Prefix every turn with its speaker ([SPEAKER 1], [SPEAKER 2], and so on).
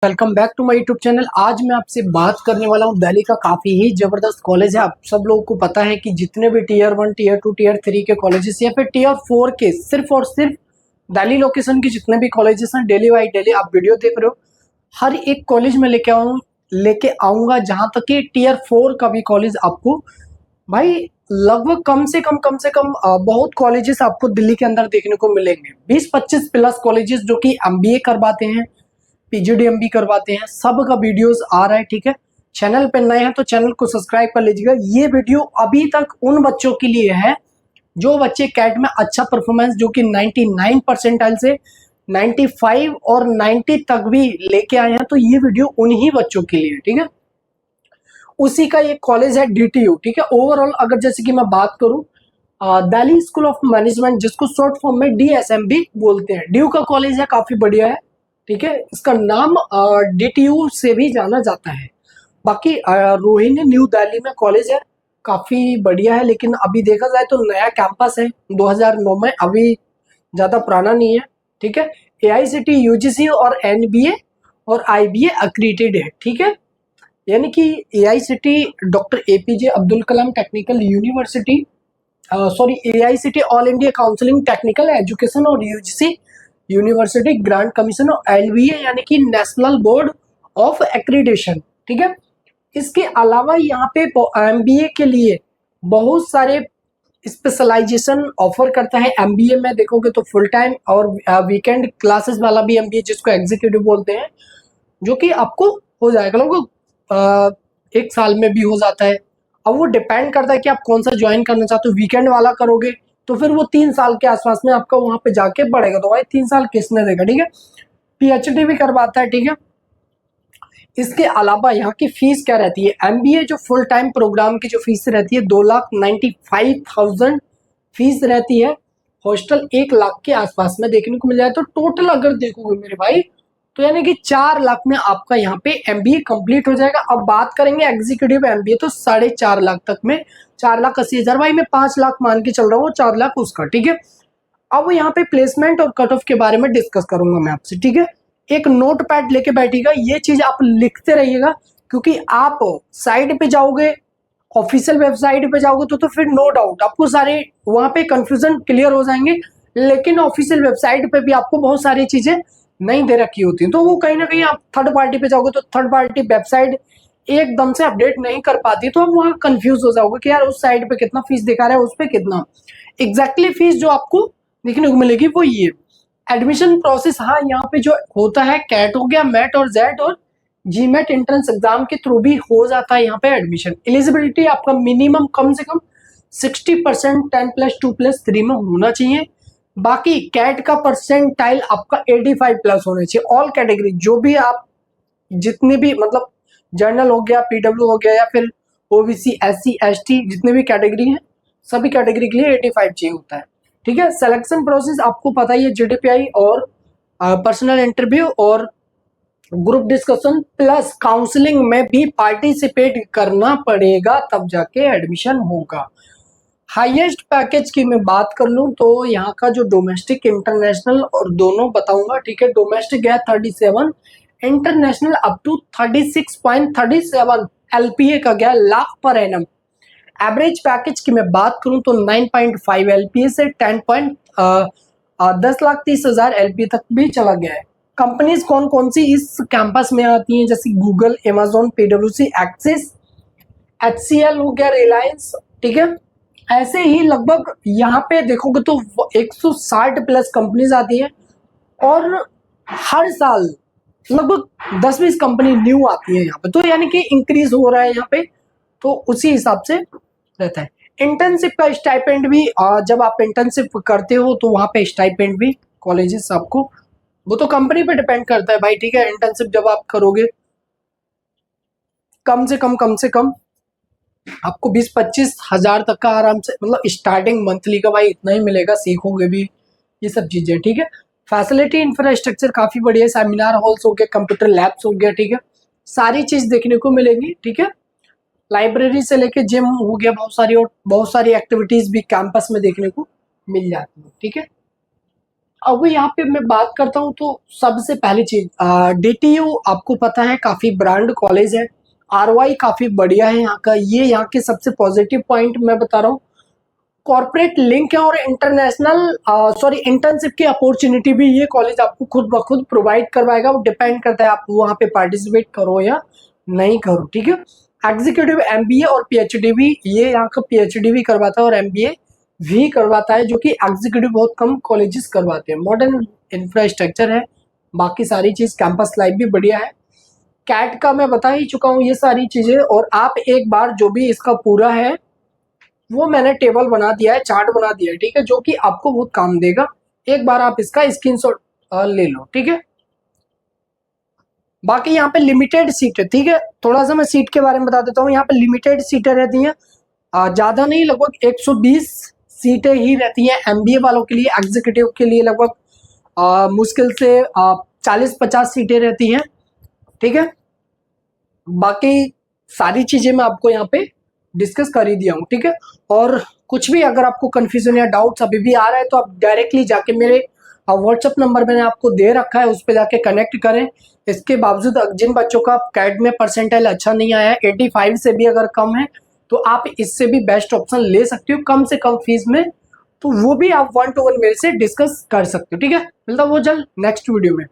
[SPEAKER 1] Welcome back to my YouTube channel. आज मैं आपसे बात करने वाला हूं दिल्ली का काफ़ी ही ज़बरदस्त कॉलेज है। आप सब लोगों को पता है कि जितने भी टीयर 1, टीयर 2, टीयर 3 के कॉलेजेस या फिर टीयर 4 के सिर्फ और सिर्फ दिल्ली लोकेशन के जितने भी कॉलेजेस हैं, डेली बाई डेली आप वीडियो देख रहे हो। हर एक कॉलेज में लेके आऊँगा जहाँ तक कि टीयर 4 का भी कॉलेज आपको भाई लगभग कम से कम बहुत कॉलेजेस आपको दिल्ली के अंदर देखने को मिलेंगे। 20-25 प्लस कॉलेजेस जो कि एमबीए करवाते हैं, पीजीडीएम भी करवाते हैं, सब का वीडियोस आ रहा है। ठीक है, चैनल पे नए हैं तो चैनल को सब्सक्राइब कर लीजिएगा। ये वीडियो अभी तक उन बच्चों के लिए है जो बच्चे कैट में अच्छा परफॉर्मेंस जो कि 99 परसेंटाइल से 95 और 90 तक भी लेके आए हैं, तो ये वीडियो उन्हीं बच्चों के लिए है। ठीक है, उसी का ये कॉलेज है डीटीयू। ठीक है, ओवरऑल अगर जैसे कि मैं बात करूं, दिल्ली स्कूल ऑफ मैनेजमेंट, जिसको शॉर्ट फॉर्म में डीएसएम भी बोलते हैं, ड्यू का कॉलेज है, काफी बढ़िया है। ठीक है, इसका नाम डीटीयू से भी जाना जाता है। बाकी रोहिणी न्यू दिल्ली में कॉलेज है, काफी बढ़िया है, लेकिन अभी देखा जाए तो नया कैंपस है 2009 में, अभी ज्यादा पुराना नहीं है। ठीक है, एआईसीटी, यूजीसी और एनबीए और आईबीए अक्रीडेटेड है। ठीक है, यानी कि AICTE doctor APJ Abdul Kalam technical university, sorry AICTE all India counselling technical education और यूजीसी यूनिवर्सिटी ग्रांट कमीशन और एलबीए यानी कि नेशनल बोर्ड ऑफ एक्रीडेशन। ठीक है, इसके अलावा यहाँ पे एमबीए के लिए बहुत सारे स्पेशलाइजेशन ऑफर करता है। एमबीए में देखोगे तो फुल टाइम और वीकेंड क्लासेस वाला भी एमबीए, जिसको एग्जीक्यूटिव बोलते हैं, जो कि आपको हो जाएगा लोग एक साल में भी हो जाता है। अब वो डिपेंड करता है कि आप कौन सा ज्वाइन करना चाहते हो। वीकेंड वाला करोगे तो फिर वो 3 साल के आसपास में आपका वहां पे जाके बढ़ेगा, तो भाई 3 साल किसने देगा। ठीक है, पीएचडी भी करवाता है। ठीक है, इसके अलावा यहाँ की फीस क्या रहती है, एमबीए जो फुल टाइम प्रोग्राम की जो फीस रहती है 2,95,000 फीस रहती है। हॉस्टल 1 लाख के आसपास में देखने को मिल जाए, तो टोटल अगर देखोगे मेरे भाई तो यानी कि 4 लाख में आपका यहाँ पे एमबीए कंप्लीट हो जाएगा। अब बात करेंगे एग्जीक्यूटिव एमबीए तो 4.5 लाख तक में, 4,80,000, भाई मैं 5 लाख मान के चल रहा हूँ, 4 लाख उसका। ठीक है, अब यहाँ पे प्लेसमेंट और कट ऑफ के बारे में डिस्कस करूंगा मैं आपसे। ठीक है, एक नोट पैड लेके बैठिएगा, ये चीज आप लिखते रहिएगा, क्योंकि आप साइड पे जाओगे, ऑफिशियल वेबसाइट पे जाओगे तो फिर नो डाउट आपको सारे वहां पे कंफ्यूजन क्लियर हो जाएंगे। लेकिन ऑफिशियल वेबसाइट पे भी आपको बहुत सारी चीजें नहीं दे रखी होती हैं, तो वो कहीं ना कहीं आप थर्ड पार्टी पे जाओगे तो थर्ड पार्टी वेबसाइट एकदम से अपडेट नहीं कर पाती, तो आप वहां कंफ्यूज हो जाओगे कि यार उस साइड पे कितना फीस दिखा रहा है, उस पे कितना। एग्जैक्टली फीस जो आपको देखने को मिलेगी वो ये एडमिशन प्रोसेस। हाँ, यहाँ पे जो होता है कैट हो गया, मैट और जेट और जीमेट एंट्रेंस एग्जाम के थ्रू भी हो जाता है यहाँ पे एडमिशन। एलिजिबिलिटी आपका मिनिमम कम से कम 60% 10+2+3 में होना चाहिए। बाकी कैट का परसेंटाइल आपका 85+ होना चाहिए। ऑल कैटेगरी जो भी आप जितने भी मतलब जर्नल हो गया, पीडब्ल्यू हो गया, या फिर ओबीसी, एससी, एसटी, जितने भी कैटेगरी हैं सभी कैटेगरी के लिए 85 चाहिए होता है। ठीक है, सिलेक्शन प्रोसेस आपको पता ही है, जीडीपीआई और पर्सनल इंटरव्यू और ग्रुप डिस्कशन प्लस काउंसलिंग में भी पार्टिसिपेट करना पड़ेगा, तब जाके एडमिशन होगा। हाईएस्ट पैकेज की मैं बात कर लूं तो यहाँ का जो डोमेस्टिक इंटरनेशनल और दोनों बताऊंगा। ठीक है, डोमेस्टिक है 37, इंटरनेशनल अप टू 36.37 एलपीए का गया lakh per annum. Average package की मैं बात करूं तो 9.5 एलपीए से 10,30,000 एलपीए तक भी चला गया है। कंपनीज कौन कौन सी इस कैंपस में आती हैं, जैसे गूगल, अमेजोन, पीडब्ल्यूसी, एक्सिस, एचसीएल हो गया, रिलायंस। ठीक है, ऐसे ही लगभग यहाँ पे देखोगे तो 160+ कंपनीज आती हैं और हर साल लगभग 10-20 कंपनी न्यू आती है यहाँ पे, तो यानी कि इंक्रीज हो रहा है यहाँ पे, तो उसी हिसाब से रहता है। इंटर्नशिप का स्टाइपेंड भी जब आप इंटर्नशिप करते हो तो वहां पे स्टाइपेंड भी कॉलेजेस आपको, वो तो कंपनी पे डिपेंड करता है भाई। ठीक है, इंटर्नशिप जब आप करोगे कम से कम आपको 20-25 हजार तक का आराम से, मतलब स्टार्टिंग मंथली का भाई इतना ही मिलेगा, सीखोगे भी ये सब चीजें। ठीक है, फैसिलिटी इंफ्रास्ट्रक्चर काफी बढ़िया है, सेमिनार हॉल्स हो गया, कंप्यूटर लैब्स हो गया। ठीक है, सारी चीज देखने को मिलेगी। ठीक है, लाइब्रेरी से लेके जिम हो गया, बहुत सारी एक्टिविटीज भी कैंपस में देखने को मिल जाती है। ठीक है, अब यहाँ पे मैं बात करता हूँ तो सबसे पहली चीज, डीटीयू आपको पता है काफी ब्रांड कॉलेज है, आरवाई काफी बढ़िया है यहाँ का, ये यहाँ के सबसे पॉजिटिव पॉइंट मैं बता रहा हूँ। कॉर्पोरेट लिंक है और इंटरनेशनल सॉरी इंटर्नशिप की अपॉर्चुनिटी भी ये कॉलेज आपको खुद ब खुद प्रोवाइड करवाएगा। वो डिपेंड करता है आप वहाँ पे पार्टिसिपेट करो या नहीं करो, ठीक है। एग्जीक्यूटिव एमबीए और पीएचडी भी, ये यहाँ का पीएचडी भी करवाता है और एमबीए भी करवाता है, जो कि एग्जीक्यूटिव बहुत कम कॉलेजेस करवाते हैं। मॉडर्न इंफ्रास्ट्रक्चर है, बाकी सारी चीज, कैंपस लाइफ भी बढ़िया है। कैट का मैं बता ही चुका हूँ ये सारी चीजें, और आप एक बार जो भी इसका पूरा है वो मैंने टेबल बना दिया है, चार्ट बना दिया है, ठीक है, जो कि आपको बहुत काम देगा। एक बार आप इसका स्क्रीनशॉट ले लो, ठीक है। बाकी यहाँ पे लिमिटेड सीट है, ठीक है। थोड़ा सा मैं सीट के बारे में बता देता हूँ। यहाँ पे लिमिटेड सीटें रहती हैं, ज्यादा नहीं, लगभग 120 सीटें ही रहती हैं एमबीए वालों के लिए। एग्जीक्यूटिव के लिए लगभग मुश्किल से 40-50 सीटें रहती हैं, ठीक है। बाकी सारी चीजें मैं आपको यहाँ पे डिस्कस कर ही दिया हूँ, ठीक है। और कुछ भी अगर आपको कंफ्यूजन या डाउट्स अभी भी आ रहा है तो आप डायरेक्टली जाके मेरे व्हाट्सएप नंबर मैंने आपको दे रखा है, उस पर जाके कनेक्ट करें। इसके बावजूद जिन बच्चों का कैट में परसेंटाइल अच्छा नहीं आया है, 85 से भी अगर कम है, तो आप इससे भी बेस्ट ऑप्शन ले सकते हो कम से कम फीस में। तो वो भी आप 1 to 1 मेरे से डिस्कस कर सकते हो, ठीक है। मिलता हूँ वो जल्द नेक्स्ट वीडियो में।